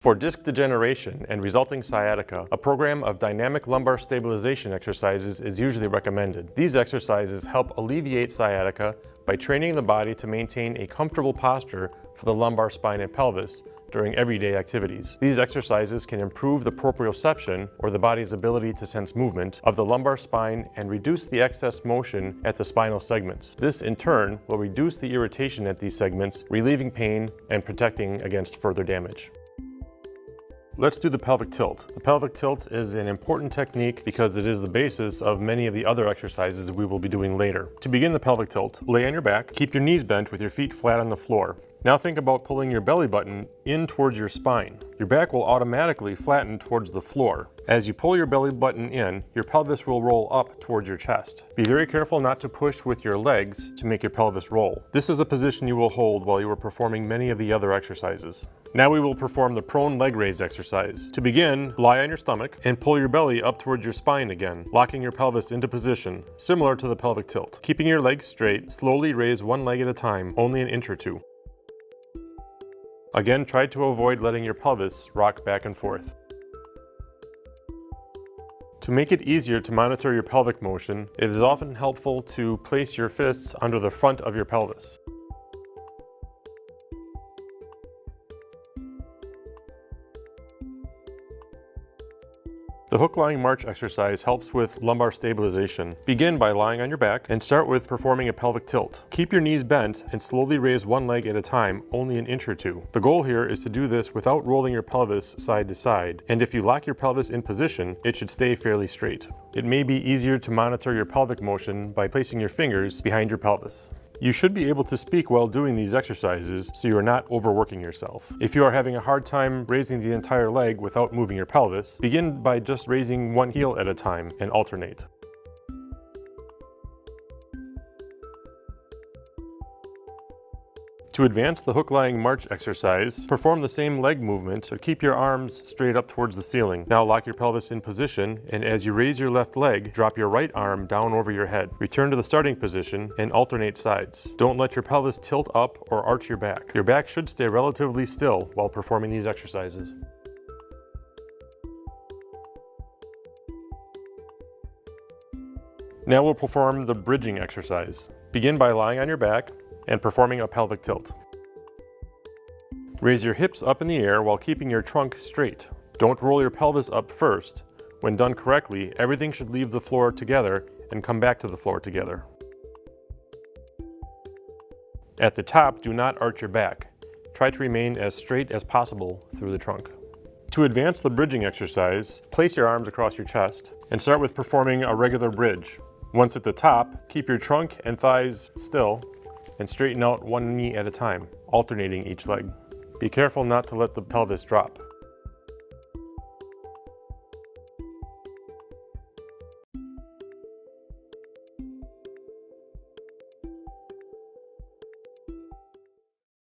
For disc degeneration and resulting sciatica, a program of dynamic lumbar stabilization exercises is usually recommended. These exercises help alleviate sciatica by training the body to maintain a comfortable posture for the lumbar spine and pelvis during everyday activities. These exercises can improve the proprioception, or the body's ability to sense movement, of the lumbar spine and reduce the excess motion at the spinal segments. This, in turn, will reduce the irritation at these segments, relieving pain and protecting against further damage. Let's do the pelvic tilt. The pelvic tilt is an important technique because it is the basis of many of the other exercises we will be doing later. To begin the pelvic tilt, lay on your back, keep your knees bent with your feet flat on the floor. Now think about pulling your belly button in towards your spine. Your back will automatically flatten towards the floor. As you pull your belly button in, your pelvis will roll up towards your chest. Be very careful not to push with your legs to make your pelvis roll. This is a position you will hold while you are performing many of the other exercises. Now we will perform the prone leg raise exercise. To begin, lie on your stomach and pull your belly up towards your spine again, locking your pelvis into position, similar to the pelvic tilt. Keeping your legs straight, slowly raise one leg at a time, only an inch or two. Again, try to avoid letting your pelvis rock back and forth. To make it easier to monitor your pelvic motion, it is often helpful to place your fists under the front of your pelvis. The hook-lying march exercise helps with lumbar stabilization. Begin by lying on your back and start with performing a pelvic tilt. Keep your knees bent and slowly raise one leg at a time, only an inch or two. The goal here is to do this without rolling your pelvis side to side, and if you lock your pelvis in position, it should stay fairly straight. It may be easier to monitor your pelvic motion by placing your fingers behind your pelvis. You should be able to speak while doing these exercises so you are not overworking yourself. If you are having a hard time raising the entire leg without moving your pelvis, begin by just raising one heel at a time and alternate. To advance the hook-lying march exercise, perform the same leg movement, but keep your arms straight up towards the ceiling. Now lock your pelvis in position, and as you raise your left leg, drop your right arm down over your head. Return to the starting position and alternate sides. Don't let your pelvis tilt up or arch your back. Your back should stay relatively still while performing these exercises. Now we'll perform the bridging exercise. Begin by lying on your back and performing a pelvic tilt. Raise your hips up in the air while keeping your trunk straight. Don't roll your pelvis up first. When done correctly, everything should leave the floor together and come back to the floor together. At the top, do not arch your back. Try to remain as straight as possible through the trunk. To advance the bridging exercise, place your arms across your chest and start with performing a regular bridge. Once at the top, keep your trunk and thighs still and straighten out one knee at a time, alternating each leg. Be careful not to let the pelvis drop.